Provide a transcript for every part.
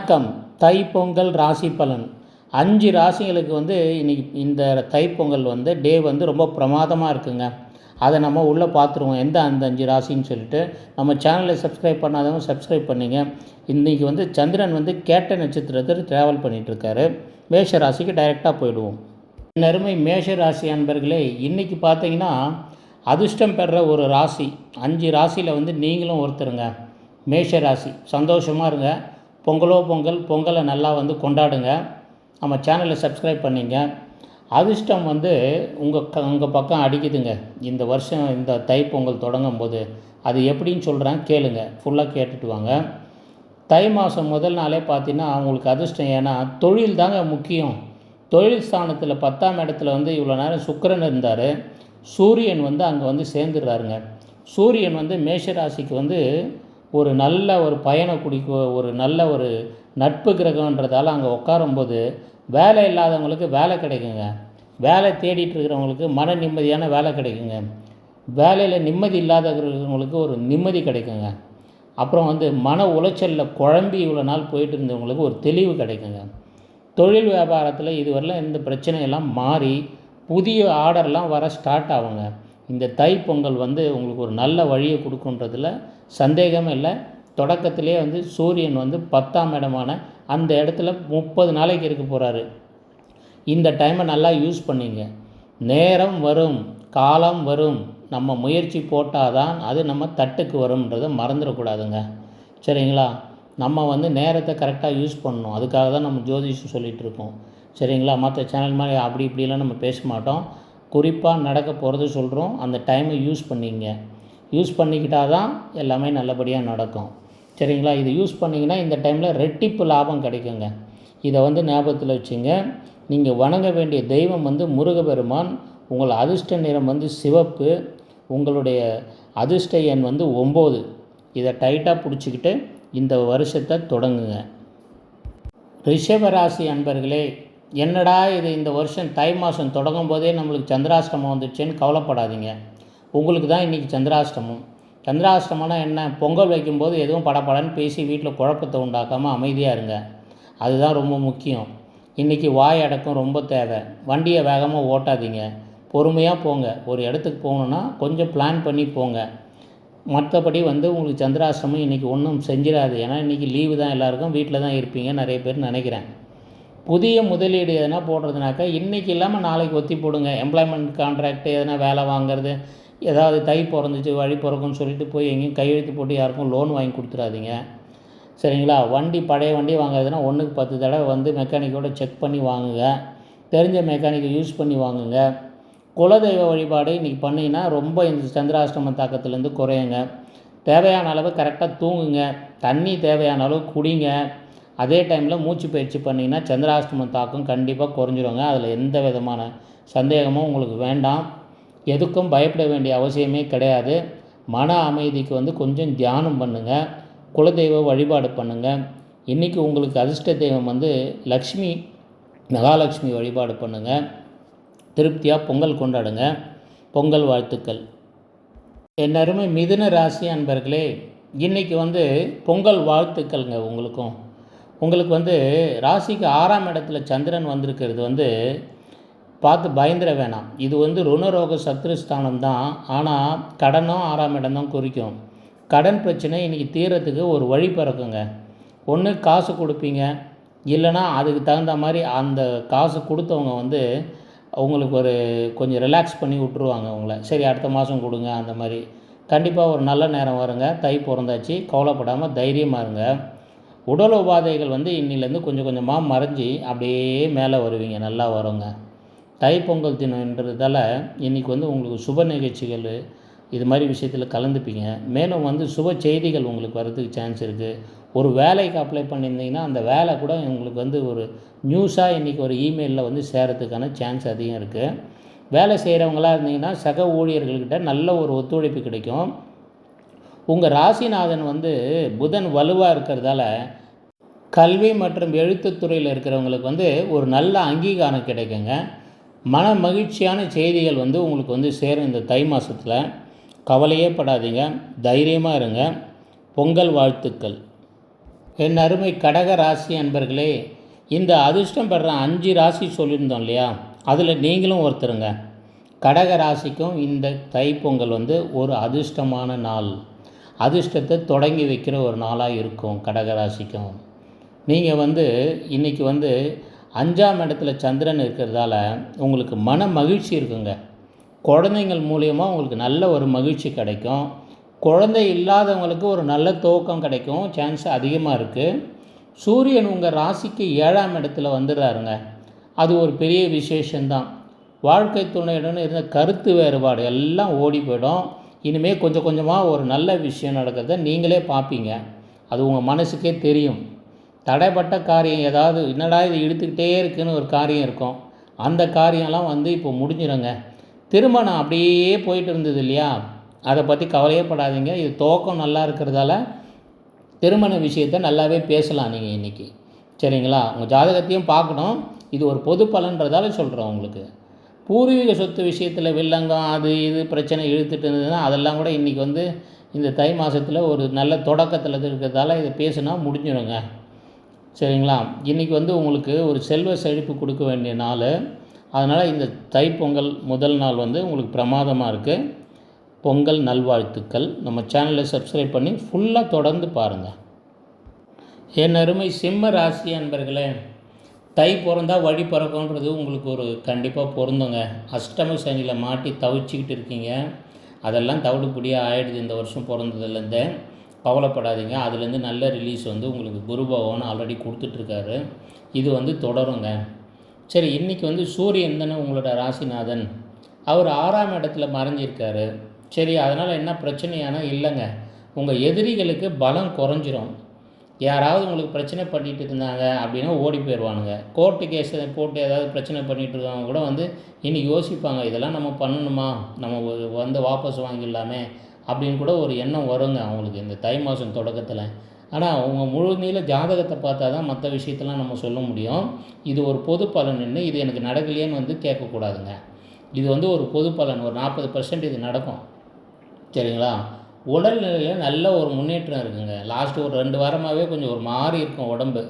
வணக்கம். தைப்பொங்கல் ராசி பலன் 5 ராசிகளுக்கு இன்றைக்கி இந்த தைப்பொங்கல் டே ரொம்ப பிரமாதமாக இருக்குங்க. அதை நம்ம உள்ளே பார்த்துருவோம் எந்த அந்த 5 ராசின்னு சொல்லிட்டு. நம்ம சேனலை சப்ஸ்கிரைப் பண்ணாதவங்க சப்ஸ்கிரைப் பண்ணிங்க. இன்றைக்கி சந்திரன் கேட்ட நட்சத்திரத்தில் ட்ராவல் பண்ணிகிட்ருக்காரு. மேஷ ராசிக்கு டைரெக்டாக போயிடுவோம். அருமை மேஷ ராசி அன்பர்களே, இன்றைக்கி பார்த்தீங்கன்னா அதிர்ஷ்டம் பெற ஒரு ராசி 5 ராசியில் நீங்களும் ஒருத்தருங்க. மேஷ ராசி சந்தோஷமாக இருங்க. பொங்கலை நல்லா கொண்டாடுங்க. நம்ம சேனலை சப்ஸ்கிரைப் பண்ணிங்க. அதிர்ஷ்டம் உங்கள் பக்கம் அடிக்குதுங்க. இந்த வருஷம் இந்த தைப்பொங்கல் தொடங்கும் போது அது எப்படின்னு சொல்கிறேன், கேளுங்க. ஃபுல்லாக கேட்டுட்டு வாங்க. தை மாதம் முதல் நாளே பார்த்தீங்கன்னா அவங்களுக்கு அதிர்ஷ்டம். ஏன்னா தொழில் தாங்க முக்கியம். தொழில் ஸ்தானத்தில் 10ஆம் இடத்துல இவ்வளோ நேரம் சுக்கிரன் இருந்தார். சூரியன் அங்கே சேர்ந்துடுறாருங்க. சூரியன் மேஷராசிக்கு ஒரு நல்ல ஒரு பயணம் ஒரு நல்ல ஒரு நட்பு கிரகன்றதால அங்கே உட்காரும்போது வேலை இல்லாதவங்களுக்கு வேலை கிடைக்குங்க. வேலை தேடிட்டு இருக்கிறவங்களுக்கு மன நிம்மதியான வேலை கிடைக்குங்க. வேலையில் நிம்மதி இல்லாதவங்களுக்கு ஒரு நிம்மதி கிடைக்குங்க. அப்புறம் மன உளைச்சலில் குழம்பி இவ்வளோ நாள் போயிட்டு இருந்தவங்களுக்கு ஒரு தெளிவு கிடைக்குங்க. தொழில் வியாபாரத்தில் இதுவரையிலும் இந்த பிரச்சனையெல்லாம் மாறி புதிய ஆர்டர்லாம் வர ஸ்டார்ட் ஆகுங்க. இந்த தைப்பொங்கல் உங்களுக்கு ஒரு நல்ல வழியை கொடுக்குன்றதில் சந்தேகமே இல்லை. தொடக்கத்திலே சூரியன் 10ஆம் இடமான அந்த இடத்துல 30 நாளைக்கு இருக்க போகிறாரு. இந்த டைமை நல்லா யூஸ் பண்ணிங்க. நேரம் வரும், காலம் வரும். நம்ம முயற்சி போட்டால் தான் அது நம்ம தட்டுக்கு வரும்ன்றதை மறந்துடக்கூடாதுங்க. சரிங்களா? நம்ம நேரத்தை கரெக்டாக யூஸ் பண்ணணும். அதுக்காக தான் நம்ம ஜோதிஷம் சொல்லிகிட்டு இருக்கோம். சரிங்களா? மற்ற சேனல் மாதிரி அப்படி இப்படிலாம் நம்ம பேச மாட்டோம். குறிப்பாக நடக்க போகிறது சொல்கிறோம். அந்த டைமை யூஸ் பண்ணிங்க. யூஸ் பண்ணிக்கிட்டால் தான் எல்லாமே நல்லபடியாக நடக்கும். சரிங்களா? இது யூஸ் பண்ணிங்கன்னா இந்த டைமில் ரெட்டிப்பு லாபம் கிடைக்குங்க. இதை ஞாபகத்தில் வச்சுங்க. நீங்கள் வணங்க வேண்டிய தெய்வம் முருகப்பெருமான். உங்கள் அதிர்ஷ்ட நிறம் சிவப்பு. உங்களுடைய அதிர்ஷ்ட எண் 9. இதை டைட்டாக பிடிச்சிக்கிட்டு இந்த வருஷத்தை தொடங்குங்க. ரிஷபராசி அன்பர்களே, என்னடா இது இந்த வருஷம் தை மாதம் தொடங்கும் போதே நம்மளுக்கு சந்திராஷ்டமம் வந்துடுச்சேன்னு கவலைப்படாதீங்க. உங்களுக்கு தான் இன்றைக்கி சந்திராஷ்டமம். சந்திராஷ்டமம்னா என்ன? பொங்கல் வைக்கும்போது எதுவும் படப்படன்னு பேசி வீட்டில் குழப்பத்தை உண்டாக்காமல் அமைதியாக இருங்க. அதுதான் ரொம்ப முக்கியம். இன்றைக்கி வாய் அடக்கம் ரொம்ப தேவை. வண்டியை வேகமாக ஓட்டாதீங்க. பொறுமையாக போங்க. ஒரு இடத்துக்கு போகணுன்னா கொஞ்சம் பிளான் பண்ணி போங்க. மற்றபடி உங்களுக்கு சந்திராஷ்டமம் இன்றைக்கி ஒன்றும் செஞ்சிடாது. ஏன்னா இன்றைக்கி லீவு தான், எல்லாருக்கும் வீட்டில் தான் இருப்பீங்க நிறைய பேர் நினைக்கிறேன். புதிய முதலீடு எதனா போடுறதுனாக்கா இன்றைக்கி இல்லாமல் நாளைக்கு ஒத்தி போடுங்க. எம்ப்ளாய்மெண்ட் கான்ட்ராக்ட் எதனா வேலை வாங்குறது, ஏதாவது தை பிறந்துச்சு வழி பிறக்கும்னு சொல்லிட்டு போய் எங்கேயும் கையெழுத்து போட்டு யாருக்கும் லோன் வாங்கி கொடுத்துடாதீங்க. சரிங்களா? பழைய வண்டி வாங்குறதுனா 1க்கு 10 தடவை மெக்கானிக்கோட செக் பண்ணி வாங்குங்க. தெரிஞ்ச மெக்கானிக்கை யூஸ் பண்ணி வாங்குங்க. குலதெய்வ வழிபாடு இன்றைக்கி பண்ணிங்கன்னா ரொம்ப இந்த சந்திராஷ்டம தாக்கத்துலேருந்து குறையுங்க. தேவையான அளவு கரெக்டாக தூங்குங்க. தண்ணி தேவையான அளவு குடிங்க. அதே டைமில் மூச்சு பயிற்சி பண்ணிங்கன்னா சந்திராஷ்டம தாக்கம் கண்டிப்பாக குறைஞ்சிருங்க. அதில் எந்த விதமான சந்தேகமும் உங்களுக்கு வேண்டாம். எதுக்கும் பயப்பட வேண்டிய அவசியமே கிடையாது. மன அமைதிக்கு கொஞ்சம் தியானம் பண்ணுங்கள். குலதெய்வ வழிபாடு பண்ணுங்கள். இன்றைக்கி உங்களுக்கு அதிர்ஷ்ட தெய்வம் லக்ஷ்மி, மகாலட்சுமி வழிபாடு பண்ணுங்கள். திருப்தியாக பொங்கல் கொண்டாடுங்க. பொங்கல் வாழ்த்துக்கள். என் அருமை மிதுன ராசி அன்பர்களே, இன்றைக்கி பொங்கல் வாழ்த்துக்கள்ங்க. உங்களுக்கு ராசிக்கு 6ஆம் இடத்துல சந்திரன் வந்திருக்கிறது பார்த்து பயந்துட வேணாம். இது ருணரோக சத்ருஸ்தானம் தான். ஆனால் கடனும் 6ஆம் இடம் தான் குறிக்கும். கடன் பிரச்சனை இன்றைக்கி தீரத்துக்கு ஒரு வழி பிறக்குங்க. ஒன்று காசு கொடுப்பீங்க, இல்லைனா அதுக்கு தகுந்த மாதிரி அந்த காசு கொடுத்தவங்க உங்களுக்கு ஒரு கொஞ்சம் ரிலாக்ஸ் பண்ணி விட்ருவாங்க உங்களை. சரி அடுத்த மாதம் கொடுங்க அந்த மாதிரி. கண்டிப்பாக ஒரு நல்ல நேரம் வருங்க. தை பிறந்தாச்சு, கவலைப்படாமல் தைரியமாக இருங்க. உடல் உபாதைகள் இன்னிலேருந்து கொஞ்சம் கொஞ்சமாக மறைஞ்சி அப்படியே மேலே வருவீங்க. நல்லா வருங்க. தைப்பொங்கல் தினம்ன்றதால இன்றைக்கி உங்களுக்கு சுப நிகழ்ச்சிகள் இது மாதிரி விஷயத்தில் கலந்துப்பீங்க. மேலும் சுப செய்திகள் உங்களுக்கு வர்றதுக்கு சான்ஸ் இருக்குது. ஒரு வேலைக்கு அப்ளை பண்ணியிருந்தீங்கன்னா அந்த வேலை கூட உங்களுக்கு ஒரு நியூஸாக இன்றைக்கி ஒரு இமெயிலில் சேரத்துக்கான சான்ஸ் அதிகம் இருக்குது. வேலை செய்கிறவங்களாக இருந்தீங்கன்னா சக ஊழியர்கள்கிட்ட நல்ல ஒரு ஒத்துழைப்பு கிடைக்கும். உங்கள் ராசிநாதன் புதன் வலுவாக இருக்கிறதால கல்வி மற்றும் எழுத்துத்துறையில் இருக்கிறவங்களுக்கு ஒரு நல்ல அங்கீகாரம் கிடைக்குங்க. மன மகிழ்ச்சியான செய்திகள் உங்களுக்கு சேரும் இந்த தை மாதத்தில். கவலையே படாதீங்க, தைரியமாக இருங்க. பொங்கல் வாழ்த்துக்கள். என் அருமை கடக ராசி அன்பர்களே, இந்த அதிர்ஷ்டம் பெற 5 ராசி சொல்லியிருந்தோம் இல்லையா, அதில் நீங்களும் ஒருத்தருங்க. கடக ராசிக்கும் இந்த தைப்பொங்கல் ஒரு அதிர்ஷ்டமான நாள், அதிர்ஷ்டத்தை தொடங்கி வைக்கிற ஒரு நாளாக இருக்கும். கடக ராசிக்கும் நீங்கள் இன்றைக்கி 5ஆம் இடத்துல சந்திரன் இருக்கிறதால உங்களுக்கு மன மகிழ்ச்சி இருக்குங்க. குழந்தைங்கள் மூலியமாக உங்களுக்கு நல்ல ஒரு மகிழ்ச்சி கிடைக்கும். குழந்தை இல்லாதவங்களுக்கு ஒரு நல்ல துவக்கம் கிடைக்கும், சான்ஸ் அதிகமாக இருக்குது. சூரியன் உங்கள் ராசிக்கு 7ஆம் இடத்துல வந்துடுறாருங்க. அது ஒரு பெரிய விசேஷந்தான். வாழ்க்கை துணையுடன் இருந்த கருத்து வேறுபாடு எல்லாம் ஓடி போயிடும். இனிமேல் கொஞ்சம் கொஞ்சமாக ஒரு நல்ல விஷயம் நடக்கிறத நீங்களே பார்ப்பீங்க. அது உங்கள் மனசுக்கே தெரியும். தடைப்பட்ட காரியம் ஏதாவது என்னடா இது இழுத்துக்கிட்டே இருக்குன்னு ஒரு காரியம் இருக்கும், அந்த காரியம்லாம் இப்போ முடிஞ்சிடுங்க. திருமணம் அப்படியே போயிட்டு இருந்தது இல்லையா, அதை பற்றி கவலையே படாதீங்க. இது துவக்கம் நல்லா இருக்கிறதால திருமண விஷயத்தை நல்லாவே பேசலாம் நீங்கள் இன்றைக்கி. சரிங்களா? உங்கள் ஜாதகத்தையும் பார்க்கணும். இது ஒரு பொது பலன்றதால சொல்கிறோம் உங்களுக்கு. பூர்வீக சொத்து விஷயத்தில் வில்லங்கம் அது இது பிரச்சனை இழுத்துட்டு இருந்ததுன்னா அதெல்லாம் கூட இன்றைக்கி இந்த தை மாதத்தில் ஒரு நல்ல தொடக்கத்தில் இருக்கிறதால இதை பேசுனா முடிஞ்சிடுங்க. சரிங்களா? இன்றைக்கி உங்களுக்கு ஒரு செல்வ செழிப்பு கொடுக்க வேண்டிய நாள். அதனால் இந்த தைப்பொங்கல் முதல் நாள் உங்களுக்கு பிரமாதமாக இருக்குது. பொங்கல் நல்வாழ்த்துக்கள். நம்ம சேனலை சப்ஸ்கிரைப் பண்ணி ஃபுல்லாக தொடர்ந்து பாருங்கள். என் அருமை சிம்ம ராசி அன்பர்களே, தை பிறந்தா வழி பிறக்கும்ன்றது உங்களுக்கு ஒரு கண்டிப்பாக பொருந்துங்க. அஷ்டம சனியில் மாட்டி தவிச்சிக்கிட்டு இருக்கீங்க, அதெல்லாம் தவிடுபடியாக ஆகிடுது இந்த வருஷம் பிறந்ததுலேருந்தே. கவலைப்படாதீங்க. அதுலேருந்து நல்ல ரிலீஸ் உங்களுக்கு குரு பகவான் ஆல்ரெடி கொடுத்துட்ருக்காரு. இது தொடருங்க. சரி, இன்றைக்கி சூரியன் தானே உங்களோட ராசிநாதன், அவர் 6ஆம் இடத்துல மறைஞ்சிருக்காரு. சரி, அதனால் என்ன பிரச்சனையானா இல்லைங்க, உங்கள் எதிரிகளுக்கு பலம் குறைஞ்சிரும். யாராவது உங்களுக்கு பிரச்சனை பண்ணிகிட்டு இருந்தாங்க அப்படின்னா ஓடி போயிடுவானுங்க. கோர்ட்டு கேஸை போட்டு ஏதாவது பிரச்சனை பண்ணிகிட்டு இருக்கவங்க கூட இன்னைக்கு யோசிப்பாங்க, இதெல்லாம் நம்ம பண்ணணுமா, நம்ம வாபஸ் வாங்கிடலாமே அப்படின்னு கூட ஒரு எண்ணம் வருங்க அவங்களுக்கு இந்த தை மாதம் தொடக்கத்தில். ஆனால் அவங்க முழு நீள ஜாதகத்தை பார்த்தா தான் மற்ற விஷயத்தெல்லாம் நம்ம சொல்ல முடியும். இது ஒரு பொது பலன்னு, இது எனக்கு நடக்கலையேன்னு கேட்கக்கூடாதுங்க. இது ஒரு பொது பலன், ஒரு 40% இது நடக்கும். சரிங்களா? உடல்நிலையில் நல்ல ஒரு முன்னேற்றம் இருக்குங்க. லாஸ்ட்டு ஒரு 2 வாரமாகவே கொஞ்சம் ஒரு மாறி இருக்கும் உடம்பு.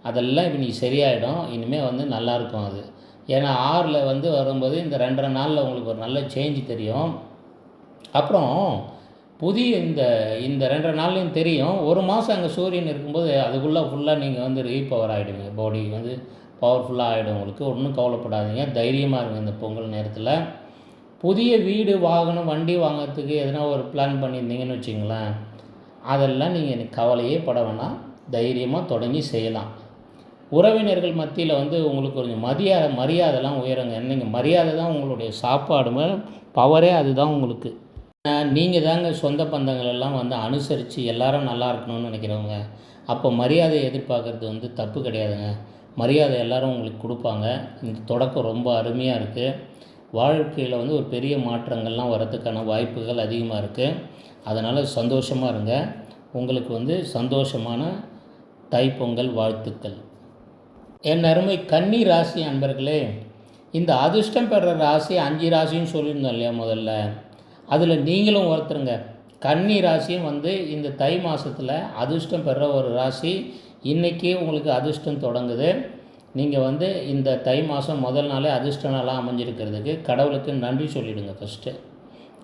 அதெல்லாம் இப்போ நீ சரியாயிடும். இனிமேல் நல்லாயிருக்கும் அது. ஏன்னா 6ல் வரும்போது இந்த 2.5 நாளில் உங்களுக்கு ஒரு நல்ல சேஞ்சு தெரியும். அப்புறம் புதிய இந்த 2.5 நாள்லையும் தெரியும். ஒரு மாதம் அங்கே சூரியன் இருக்கும்போது அதுக்குள்ளே ஃபுல்லாக நீங்கள் ரீபவர் ஆகிடுவீங்க. பாடி பவர்ஃபுல்லாக ஆகிடும் உங்களுக்கு. ஒன்றும் கவலைப்படாதீங்க, தைரியமாக இருங்க. இந்த பொங்கல் நேரத்தில் புதிய வீடு வாகனம் வண்டி வாங்கிறதுக்கு எதனா ஒரு பிளான் பண்ணியிருந்தீங்கன்னு வச்சுங்களேன், அதெல்லாம் நீங்கள் எனக்கு கவலையே பட வேணாம், தைரியமாக தொடங்கி செய்யலாம். உறவினர்கள் மத்தியில் உங்களுக்கு கொஞ்சம் மரியாதைலாம் உயருங்க. நீங்கள் மரியாதை தான் உங்களுடைய சாப்பாடு பவரே, அதுதான் உங்களுக்கு. நீங்கள் தாங்க சொந்த பந்தங்கள் எல்லாம் அனுசரித்து எல்லாரும் நல்லா இருக்கணும்னு நினைக்கிறவங்க. அப்போ மரியாதையை எதிர்பார்க்குறது தப்பு கிடையாதுங்க. மரியாதை எல்லோரும் உங்களுக்கு கொடுப்பாங்க. இந்த தொடக்கம் ரொம்ப அருமையாக இருக்குது. வாழ்க்கையில் ஒரு பெரிய மாற்றங்கள்லாம் வரத்துக்கான வாய்ப்புகள் அதிகமாக இருக்குது. அதனால் சந்தோஷமாக இருங்க. உங்களுக்கு சந்தோஷமான தைப்பொங்கல் வாழ்த்துக்கள். என் அருமை கன்னி ராசி அன்பர்களே, இந்த அதிர்ஷ்டம் பெற ராசி 5 ராசின்னு சொல்லியிருந்தோம் இல்லையா முதல்ல, அதில் நீங்களும் ஒருத்தருங்க. கன்னி ராசியும் இந்த தை மாதத்தில் அதிர்ஷ்டம் பெற ஒரு ராசி. இன்றைக்கி உங்களுக்கு அதிர்ஷ்டம் தொடங்குது. நீங்கள் இந்த தை மாதம் முதல் நாளே அதிர்ஷ்ட நாளாக அமைஞ்சிருக்கிறதுக்கு கடவுளுக்கு நன்றி சொல்லிவிடுங்க ஃபஸ்ட்டு.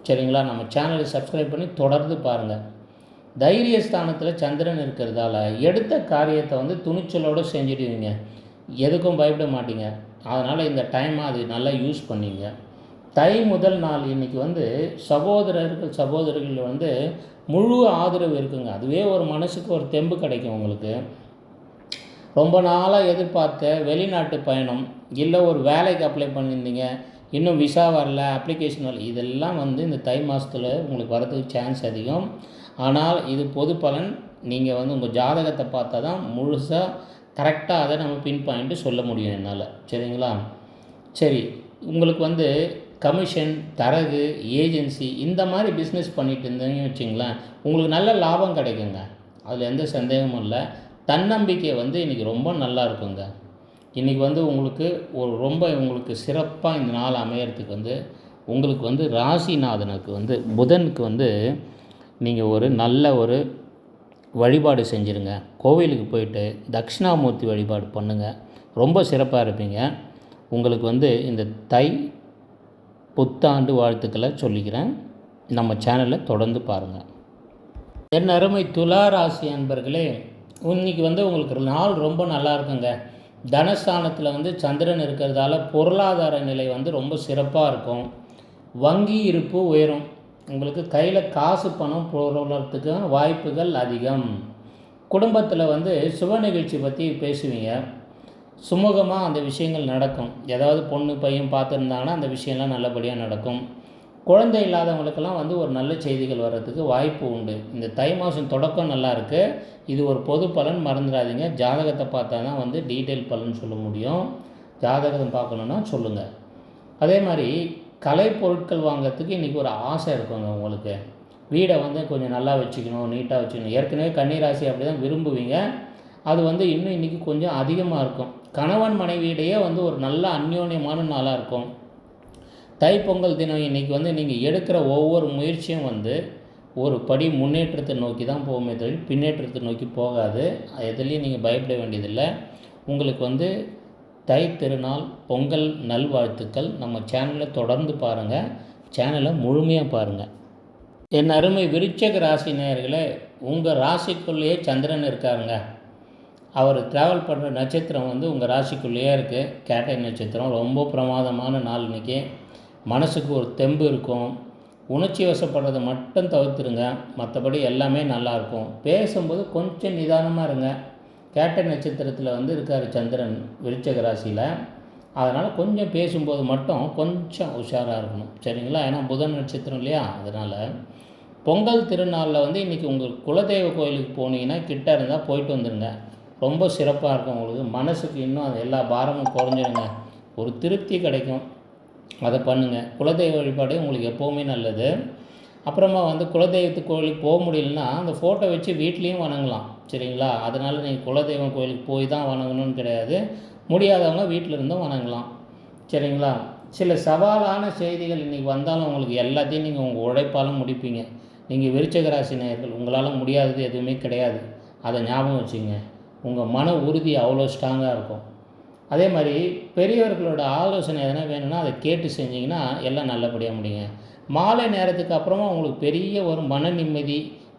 சரிங்களா? நம்ம சேனலை சப்ஸ்கிரைப் பண்ணி தொடர்ந்து பாருங்கள். தைரியஸ்தானத்தில் சந்திரன் இருக்கிறதால எடுத்த காரியத்தை துணிச்சலோடு செஞ்சுடுவீங்க. எதுக்கும் பயப்பட மாட்டீங்க. அதனால் இந்த டைமை அது நல்லா யூஸ் பண்ணிங்க. தை முதல் நாள் இன்றைக்கி சகோதரர்கள் முழு ஆதரவு இருக்குங்க. அதுவே ஒரு மனசுக்கு ஒரு தெம்பு கிடைக்கும் உங்களுக்கு. ரொம்ப நாளாக எதிர்பார்த்த வெளிநாட்டு பயணம், இல்லை ஒரு வேலைக்கு அப்ளை பண்ணியிருந்தீங்க, இன்னும் விசா வரல, அப்ளிகேஷன் வரல, இதெல்லாம் இந்த தை மாதத்தில் உங்களுக்கு வரதுக்கு சான்ஸ் அதிகம். ஆனால் இது பொது பலன். நீங்கள் உங்கள் ஜாதகத்தை பார்த்தா தான் முழுசாக கரெக்டாக அதை நம்ம பின் பாயிண்ட்டு சொல்ல முடியும் என்னால். சரிங்களா? சரி, உங்களுக்கு கமிஷன், தரகு, ஏஜென்சி இந்த மாதிரி பிஸ்னஸ் பண்ணிகிட்டு இருந்தீங்கன்னு வச்சிங்களேன், உங்களுக்கு நல்ல லாபம் கிடைக்குங்க. அதில் எந்த சந்தேகமும் இல்லை. தன்னம்பிக்கை இன்றைக்கி ரொம்ப நல்லா இருக்குங்க. இன்றைக்கி உங்களுக்கு உங்களுக்கு சிறப்பாக இந்த நாள் அமையறதுக்கு உங்களுக்கு ராசிநாதனுக்கு புதனுக்கு நீங்கள் ஒரு நல்ல ஒரு வழிபாடு செஞ்சுருங்க. கோவிலுக்கு போயிட்டு தட்சிணாமூர்த்தி வழிபாடு பண்ணுங்கள். ரொம்ப சிறப்பாக இருப்பீங்க. உங்களுக்கு இந்த தை புத்தாண்டு வாழ்த்துக்களை சொல்லிக்கிறேன். நம்ம சேனலை தொடர்ந்து பாருங்கள். என் அருமை துலா ராசி அன்பர்களே, இன்றைக்கி உங்களுக்கு நாள் ரொம்ப நல்லா இருக்குங்க. தனஸ்தானத்தில் சந்திரன் இருக்கிறதால பொருளாதார நிலை ரொம்ப சிறப்பாக இருக்கும். வங்கி இருப்பு உயரும். உங்களுக்கு கையில் காசு பணம் போகிறதுக்கு வாய்ப்புகள் அதிகம். குடும்பத்தில் சுப நிகழ்ச்சி பற்றி பேசுவீங்க. சுமூகமாக அந்த விஷயங்கள் நடக்கும். ஏதாவது பொண்ணு பையன் பார்த்துருந்தாங்கன்னா அந்த விஷயம்லாம் நல்லபடியாக நடக்கும். குழந்தை இல்லாதவங்களுக்கெல்லாம் ஒரு நல்ல செய்திகள் வர்றதுக்கு வாய்ப்பு உண்டு. இந்த தை மாதம் தொடக்கம் நல்லா இருக்குது. இது ஒரு பொது பலன், மறந்துடாதீங்க. ஜாதகத்தை பார்த்தா தான் டீட்டெயில் பலன் சொல்ல முடியும். ஜாதகம் பார்க்கணுன்னா சொல்லுங்கள். அதே மாதிரி கலை பொருட்கள் வாங்கிறதுக்கு இன்றைக்கி ஒரு ஆசை இருக்குங்க உங்களுக்கு. வீடை கொஞ்சம் நல்லா வச்சுக்கணும், நீட்டாக வச்சுக்கணும். ஏற்கனவே கன்னிராசி அப்படி தான் விரும்புவீங்க. அது இன்னும் இன்றைக்கி கொஞ்சம் அதிகமாக இருக்கும். கணவன் மனைவியிடையே ஒரு நல்ல அந்யோன்யமான நாளாக இருக்கும். தைப்பொங்கல் தினம் இன்றைக்கி நீங்கள் எடுக்கிற ஒவ்வொரு முயற்சியும் ஒரு படி முன்னேற்றத்தை நோக்கி தான் போகுமே தவிர பின்னேற்றத்தை நோக்கி போகாது. எதுலேயும் நீங்கள் பயப்பட வேண்டியதில்லை. உங்களுக்கு தை திருநாள் பொங்கல் நல்வாழ்த்துக்கள். நம்ம சேனலில் தொடர்ந்து பாருங்கள். சேனலை முழுமையாக பாருங்கள். என் அருமை விருச்சிக ராசி நேயர்களே, உங்கள் ராசிக்குள்ளேயே சந்திரன் இருக்காருங்க. அவர் ட்ராவல் பண்ணுற நட்சத்திரம் உங்கள் ராசிக்குள்ளேயே இருக்குது. கேட்டை நட்சத்திரம். ரொம்ப பிரமாதமான நாள் இன்றைக்கி. மனசுக்கு ஒரு தெம்பு இருக்கும். உணர்ச்சி வசப்படுறதை மட்டும் தவிர்த்துருங்க. மற்றபடி எல்லாமே நல்லாயிருக்கும். பேசும்போது கொஞ்சம் நிதானமாக இருங்க. கேட்டை நட்சத்திரத்தில் இருக்கார் சந்திரன் விருச்சிக ராசியில். அதனால் கொஞ்சம் பேசும்போது மட்டும் கொஞ்சம் உஷாராக இருக்கணும், சரிங்களா? ஏன்னா புதன் நட்சத்திரம் இல்லையா? அதனால் பொங்கல் திருநாளில் இன்றைக்கி உங்கள் குலதெய்வ கோயிலுக்கு போனீங்கன்னா கிட்ட இருந்தால் போயிட்டு வந்துடுங்க. ரொம்ப சிறப்பாக இருக்கும். உங்களுக்கு மனசுக்கு இன்னும் அது எல்லா பாரமும் குறைஞ்சிடுங்க. ஒரு திருப்தி கிடைக்கும். அதை பண்ணுங்கள். குலதெய்வ வழிபாடு உங்களுக்கு எப்போவுமே நல்லது. அப்புறமா குலதெய்வத்து கோயிலுக்கு போக முடியலன்னா அந்த ஃபோட்டோ வச்சு வீட்லேயும் வணங்கலாம், சரிங்களா? அதனால் நீங்கள் குலதெய்வம் கோயிலுக்கு போய் தான் வணங்கணும்னு கிடையாது. முடியாதவங்க வீட்டில் இருந்தும் வணங்கலாம், சரிங்களா? சில சவாலான செய்திகள் இன்றைக்கி வந்தாலும் உங்களுக்கு எல்லாத்தையும் நீங்கள் உங்கள் உழைப்பாலும் முடிப்பீங்க. நீங்கள் விருச்சிக ராசி நேயர்கள், உங்களால் முடியாதது எதுவுமே கிடையாது. அதை ஞாபகம் வச்சுங்க. உங்கள் மன உறுதி அவ்வளோ ஸ்ட்ராங்காக இருக்கும். அதே மாதிரி பெரியவர்களோட ஆலோசனை எதனா வேணும்னா அதை கேட்டு செஞ்சிங்கன்னா எல்லாம் நல்லபடியாக முடியுங்க. மாலை நேரத்துக்கு அப்புறமா உங்களுக்கு பெரிய ஒரு மன நிம்மதி,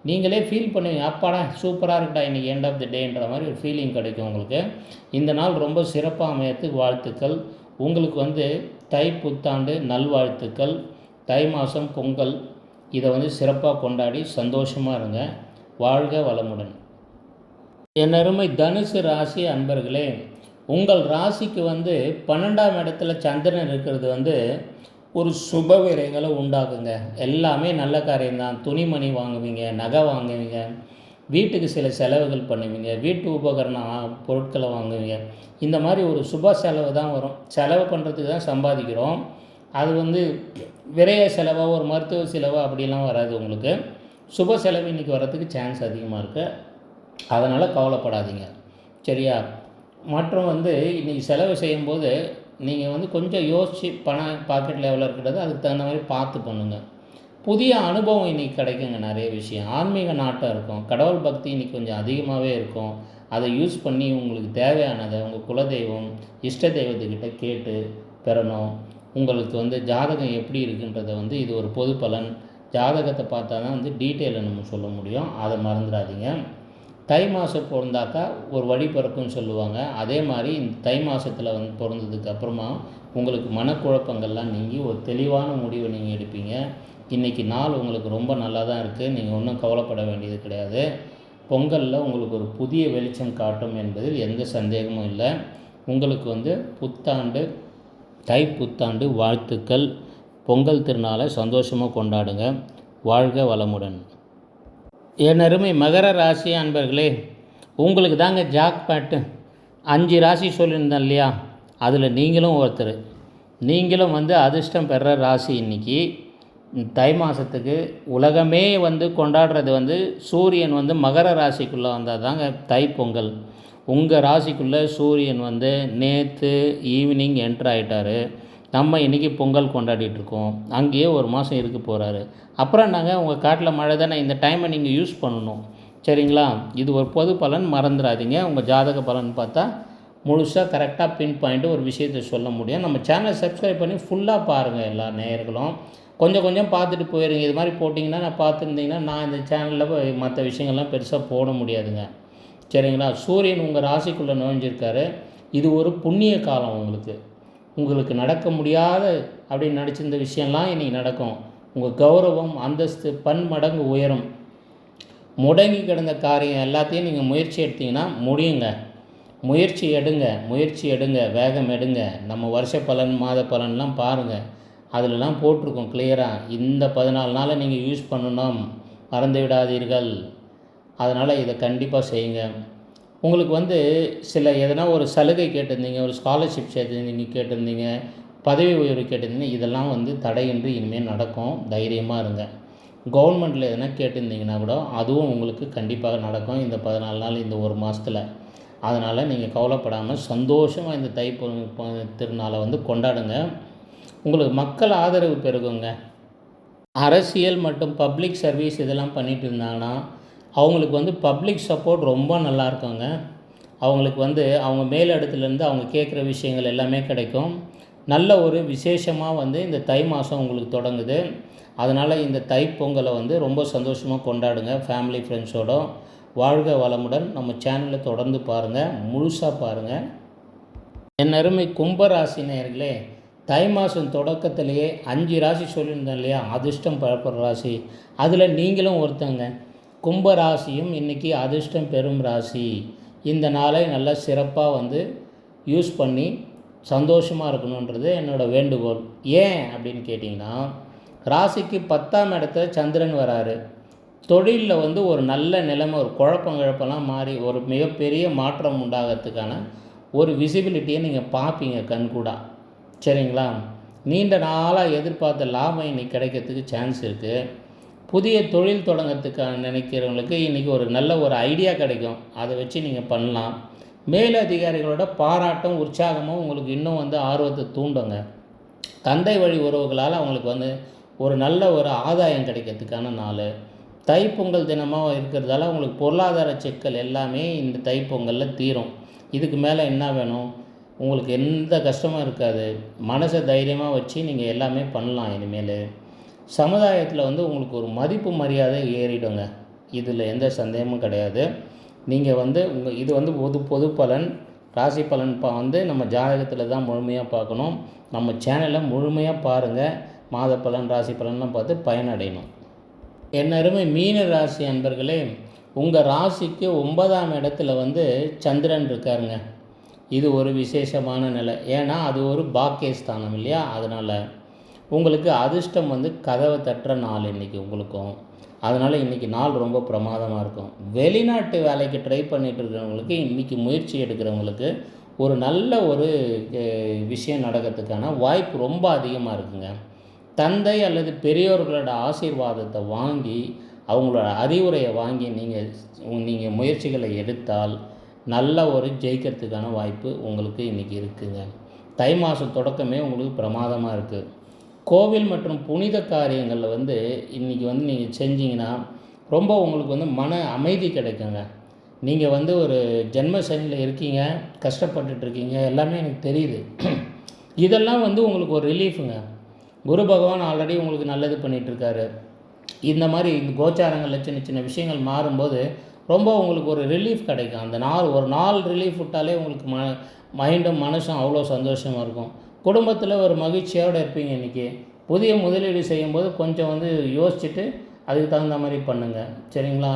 நீங்களே ஃபீல் பண்ணுவீங்க. அப்பாடா சூப்பராக இருக்குடா இன்றைக்கி எண்ட் ஆஃப் தி டேன்ற மாதிரி ஒரு ஃபீலிங் கிடைக்கும் உங்களுக்கு. இந்த நாள் ரொம்ப சிறப்பாக அமையறதுக்கு வாழ்த்துக்கள். உங்களுக்கு தை புத்தாண்டு நல்வாழ்த்துக்கள். தை மாதம் பொங்கல் இதை சிறப்பாக கொண்டாடி சந்தோஷமாக இருங்க. வாழ்க வளமுடன். என் அருமை தனுசு ராசி அன்பர்களே, உங்கள் ராசிக்கு 12ஆம் இடத்துல சந்திரன் இருக்கிறது ஒரு சுப விரயங்களை உண்டாக்குங்க. எல்லாமே நல்ல காரியம்தான். துணிமணி வாங்குவீங்க, நகை வாங்குவீங்க, வீட்டுக்கு சில செலவுகள் பண்ணுவீங்க, வீட்டு உபகரண பொருட்களை வாங்குவீங்க. இந்த மாதிரி ஒரு சுப செலவு தான் வரும். செலவு பண்ணுறதுக்கு தான் சம்பாதிக்கிறோம். அது விரைய செலவாக ஒரு மருத்துவ செலவு அப்படிலாம் வராது. உங்களுக்கு சுப செலவு இன்றைக்கி வர்றதுக்கு சான்ஸ் அதிகமாக இருக்குது. அதனால் கவலைப்படாதீங்க, சரியா? மற்றும் இன்றைக்கி செலவு செய்யும்போது நீங்கள் கொஞ்சம் யோசித்து பணம் பாக்கெட்டில் எவ்வளோ இருக்கிறது அதுக்கு தகுந்த மாதிரி பார்த்து பண்ணுங்கள். புதிய அனுபவம் இன்றைக்கி கிடைக்குங்க. நிறைய விஷயம் ஆன்மீக நாட்டம் இருக்கும். கடவுள் பக்தி இன்றைக்கி கொஞ்சம் அதிகமாகவே இருக்கும். அதை யூஸ் பண்ணி உங்களுக்கு தேவையானதை உங்கள் குலதெய்வம் இஷ்ட தெய்வத்துக்கிட்ட கேட்டு பெறணும். உங்களுக்கு ஜாதகம் எப்படி இருக்குன்றதை இது ஒரு பொது பலன். ஜாதகத்தை பார்த்தா தான் டீட்டெயிலை நம்ம சொல்ல முடியும். அதை மறந்துடாதீங்க. தை மாதம் பிறந்தாக்கா ஒரு வழி பிறக்கும்னு சொல்லுவாங்க. அதே மாதிரி இந்த தை மாதத்தில் பிறந்ததுக்கு அப்புறமா உங்களுக்கு மனக்குழப்பங்கள்லாம் நீங்கி ஒரு தெளிவான முடிவை நீங்கள் எடுப்பீங்க. இன்றைக்கி நாள் உங்களுக்கு ரொம்ப நல்லா தான் இருக்குது. நீங்கள் ஒன்றும் கவலைப்பட வேண்டியது கிடையாது. பொங்கலில் உங்களுக்கு ஒரு புதிய வெளிச்சம் காட்டும் என்பதில் எந்த சந்தேகமும் இல்லை. உங்களுக்கு புத்தாண்டு தை புத்தாண்டு வாழ்த்துக்கள். பொங்கல் திருநாளை சந்தோஷமாக கொண்டாடுங்க. வாழ்க வளமுடன். என் அருமை மகர ராசி அன்பர்களே, உங்களுக்கு தாங்க ஜாக்பாட்டு. 5 ராசி சொல்லியிருந்தேன் இல்லையா? அதில் நீங்களும் ஒருத்தர். நீங்களும் அதிர்ஷ்டம் பெற ராசி. இன்றைக்கி தை மாதத்துக்கு உலகமே கொண்டாடுறது சூரியன் மகர ராசிக்குள்ளே வந்தால் தாங்க தைப்பொங்கல். உங்கள் ராசிக்குள்ளே சூரியன் நேற்று ஈவினிங் என்ட்ரு ஆகிட்டார். நம்ம இன்றைக்கி பொங்கல் கொண்டாடிட்டுருக்கோம். அங்கேயே ஒரு மாதம் இருக்க போகிறாரு. அப்புறம் நாங்கள் உங்கள் காட்டில் மழை தானே, இந்த டைமை நீங்கள் யூஸ் பண்ணணும். சரிங்களா? இது ஒரு பொது பலன், மறந்துடாதீங்க. உங்கள் ஜாதக பலன் பார்த்தா முழுசாக கரெக்டாக பின் பாயிண்ட்டு ஒரு விஷயத்தை சொல்ல முடியும். நம்ம சேனலை சப்ஸ்கிரைப் பண்ணி ஃபுல்லாக பாருங்கள் எல்லா நேயர்களும். கொஞ்சம் கொஞ்சம் பார்த்துட்டு போயிடுங்க. இது மாதிரி போட்டிங்கன்னா, நான் பார்த்துருந்தீங்கன்னா நான் இந்த சேனலில் மற்ற விஷயங்கள்லாம் பெருசாக போட முடியாதுங்க. சரிங்களா? சூரியன் உங்கள் ராசிக்குள்ளே நுழைஞ்சிருக்காரு. இது ஒரு புண்ணிய காலம் உங்களுக்கு. உங்களுக்கு நடக்க முடியாத அப்படின்னு நினச்சிருந்த விஷயம்லாம் இன்றைக்கி நடக்கும். உங்கள் கௌரவம், அந்தஸ்து பன்மடங்கு உயரும். முடங்கி கிடந்த காரியம் எல்லாத்தையும் நீங்கள் முயற்சி எடுத்தீங்கன்னா முடியுங்க. முயற்சி எடுங்க, வேகம் எடுங்க. நம்ம வருஷ பலன், மாத பலன்லாம் பாருங்கள். அதிலலாம் போட்டிருக்கோம் கிளியராக. இந்த 14 நாளை நீங்கள் யூஸ் பண்ணணும், மறந்து விடாதீர்கள். அதனால் இதை கண்டிப்பாக செய்யுங்க. உங்களுக்கு சில எதனா ஒரு சலுகை கேட்டிருந்தீங்க, ஒரு ஸ்காலர்ஷிப் கேட்டிருந்தீங்க, பதவி உயர்வு கேட்டிருந்தீங்க. இதெல்லாம் தடையின்றி இனிமேல் நடக்கும். தைரியமாக இருங்க. கவர்மெண்ட்டில் எதனா கேட்டிருந்தீங்கன்னா கூட அதுவும் உங்களுக்கு கண்டிப்பாக நடக்கும் இந்த 14 நாள், இந்த ஒரு மாதத்தில். அதனால் நீங்கள் கவலைப்படாமல் சந்தோஷமாக இந்த திருநாளை கொண்டாடுங்க. உங்களுக்கு மக்கள் ஆதரவு பெருகுங்க. அரசியல் மற்றும் பப்ளிக் சர்வீஸ் இதெல்லாம் பண்ணிகிட்டு இருந்தாங்கன்னா அவங்களுக்கு பப்ளிக் சப்போர்ட் ரொம்ப நல்லா இருக்குங்க. அவங்களுக்கு அவங்க மேலிடத்துலேருந்து அவங்க கேட்குற விஷயங்கள் எல்லாமே கிடைக்கும். நல்ல ஒரு விசேஷமாக இந்த தை மாதம் உங்களுக்கு தொடங்குது. அதனால் இந்த தைப்பொங்கலை ரொம்ப சந்தோஷமாக கொண்டாடுங்க ஃபேமிலி ஃப்ரெண்ட்ஸோடு. வாழ்க வளமுடன். நம்ம சேனலை தொடர்ந்து பாருங்கள், முழுசாக பாருங்கள். என் அருமை கும்பராசி நேயர்களே, தை மாதம் தொடக்கத்திலேயே 5 ராசி சொல்லியிருந்தேன் இல்லையா, அதிர்ஷ்டம் பரப்புற ராசி. அதில் நீங்களும் ஒருத்தங்க. கும்பராசியும் இன்றைக்கி அதிர்ஷ்டம் பெறும் ராசி. இந்த நாளை நல்லா சிறப்பாக யூஸ் பண்ணி சந்தோஷமாக இருக்கணுன்றது என்னோடய வேண்டுகோள். ஏன் அப்படின்னு கேட்டிங்கன்னா, ராசிக்கு 10ஆம் இடத்துல சந்திரன் வராரு. தொழிலில் ஒரு நல்ல நிலைமை, ஒரு குழப்பங்கழப்பெல்லாம் மாறி ஒரு மிகப்பெரிய மாற்றம் உண்டாகிறதுக்கான ஒரு விசிபிலிட்டியை நீங்கள் பார்ப்பீங்க கண்கூடா. சரிங்களா? நீண்ட நாளாக எதிர்பார்த்த லாபம் இன்றைக்கி கிடைக்கிறதுக்கு சான்ஸ் இருக்குது. புதிய தொழில் தொடங்கிறதுக்கான நினைக்கிறவங்களுக்கு இன்றைக்கி ஒரு நல்ல ஒரு ஐடியா கிடைக்கும். அதை வச்சு நீங்கள் பண்ணலாம். மேலதிகாரிகளோட பாராட்டும் உற்சாகமும் உங்களுக்கு இன்னும் ஆர்வத்தை தூண்டுங்க. தந்தை வழி உறவுகளால் அவங்களுக்கு ஒரு நல்ல ஒரு ஆதாயம் கிடைக்கிறதுக்கான நாள். தைப்பொங்கல் தினமாக இருக்கிறதால உங்களுக்கு பொருளாதார சிக்கல் எல்லாமே இந்த தைப்பொங்கலில் தீரும். இதுக்கு மேலே என்ன வேணும்? உங்களுக்கு எந்த கஷ்டமும் இருக்காது. மனசை தைரியமாக வச்சு நீங்கள் எல்லாமே பண்ணலாம். இனிமேல் சமுதாயத்தில் உங்களுக்கு ஒரு மதிப்பு மரியாதை ஏறிடுங்க. இதில் எந்த சந்தேகமும் கிடையாது. நீங்கள் உங்கள் இது பொது பலன், ராசி பலன் நம்ம ஜாதகத்தில் தான் முழுமையாக பார்க்கணும். நம்ம சேனலை முழுமையாக பாருங்கள். மாத பலன், ராசி பலன்லாம் பார்த்து பயனடையணும். என் அருமை மீன ராசி அன்பர்களே, உங்கள் ராசிக்கு 9ஆம் இடத்துல சந்திரன் இருக்காருங்க. இது ஒரு விசேஷமான நிலை. ஏன்னா அது ஒரு பாக்கியஸ்தானம் இல்லையா? அதனால் உங்களுக்கு அதிர்ஷ்டம் கதவை தட்டுற நாள் இன்றைக்கி உங்களுக்கும். அதனால் இன்றைக்கி நாள் ரொம்ப பிரமாதமாக இருக்கும். வெளிநாட்டு வேலைக்கு ட்ரை பண்ணிகிட்டு இருக்கிறவங்களுக்கு, இன்றைக்கி முயற்சி எடுக்கிறவங்களுக்கு ஒரு நல்ல ஒரு விஷயம் நடக்கிறதுக்கான வாய்ப்பு ரொம்ப அதிகமாக இருக்குங்க. தந்தை அல்லது பெரியோர்களோட ஆசீர்வாதத்தை வாங்கி, அவங்களோட அறிவுரையை வாங்கி நீங்கள் முயற்சிகளை எடுத்தால் நல்ல ஒரு ஜெயிக்கிறதுக்கான வாய்ப்பு உங்களுக்கு இன்றைக்கி இருக்குதுங்க. தை மாதம் தொடக்கமே உங்களுக்கு பிரமாதமாக இருக்குது. கோவில் மற்றும் புனித காரியங்களில் இன்றைக்கி நீங்கள் செஞ்சிங்கன்னா ரொம்ப உங்களுக்கு மன அமைதி கிடைக்குங்க. நீங்கள் ஒரு ஜென்ம சனியில் இருக்கீங்க, கஷ்டப்பட்டுட்ருக்கீங்க, எல்லாமே எனக்கு தெரியுது. இதெல்லாம் உங்களுக்கு ஒரு ரிலீஃபுங்க. குரு பகவான் ஆல்ரெடி உங்களுக்கு நல்லது பண்ணிகிட்ருக்காரு. இந்த மாதிரி இந்த கோச்சாரங்களில் சின்ன சின்ன விஷயங்கள் மாறும்போது ரொம்ப உங்களுக்கு ஒரு ரிலீஃப் கிடைக்கும். அந்த ஒரு நாள் ரிலீஃப் விட்டாலே உங்களுக்கு மைண்டும் மனசும் அவ்வளோ சந்தோஷமாக இருக்கும். குடும்பத்தில் ஒரு மகிழ்ச்சியோடு இருப்பீங்க. இன்றைக்கி புதிய முதலீடு செய்யும்போது கொஞ்சம் யோசிச்சுட்டு அதுக்கு தகுந்த மாதிரி பண்ணுங்கள். சரிங்களா?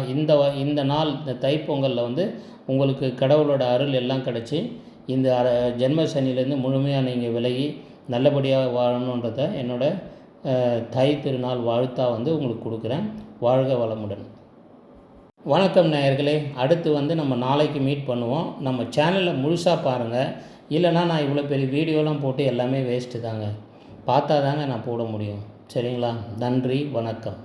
இந்த நாள், இந்த தைப்பொங்கலில் உங்களுக்கு கடவுளோட அருள் எல்லாம் கிடச்சி இந்த ஜென்ம சனியிலேருந்து முழுமையாக நீங்கள் விலகி நல்லபடியாக வாழணுன்றத என்னோடய தை திருநாள் வாழ்த்தாக உங்களுக்கு கொடுக்குறேன். வாழ்க வளமுடன். வணக்கம் நேயர்களே. அடுத்து நம்ம நாளைக்கு மீட் பண்ணுவோம். நம்ம சேனலில் முழுசாக பாருங்கள். இல்லைனா நான் இவ்வளோ பெரிய வீடியோலாம் போட்டு எல்லாமே வேஸ்ட்டு தாங்க. பார்த்தா தாங்க நான் போட முடியும். சரிங்களா? நன்றி, வணக்கம்.